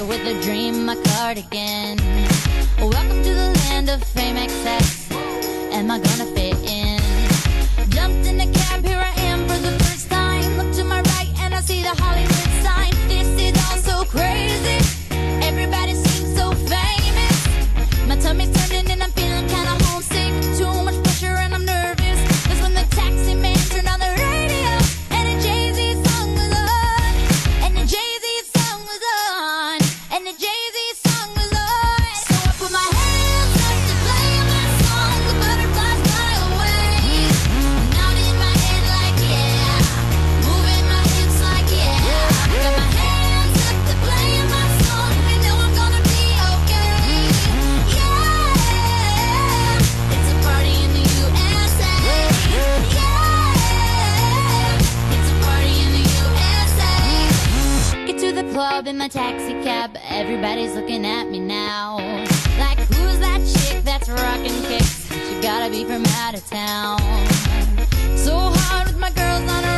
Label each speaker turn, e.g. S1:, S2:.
S1: with a dream, my cardigan. Welcome to the land of fame excess. Am I gonna fit in? Jumped in a cab, here I am for the first time. Look to my right and I see the Hollywood sign. This is all so crazy. Everybody seems so famous. My tummy's turning and I'm feeling kinda homesick. Too much pressure and I'm nervous. That's when the taxi man turned on the radio and a Jay-Z song was on. And the Jay-Z song was on. And the Jay-Z song was on. So I put my hands up to play my song. The butterflies fly away. Nodding my head like yeah. Moving my hips like yeah. Got my hands up to play my song. And know I'm gonna be okay. Yeah. It's a party in the USA. Yeah. It's a party in the USA. Get to the club in my taxi cab. Everybody's looking at me now. Like, who's that chick that's rocking kicks? She gotta be from out of town. So hard with my girls on her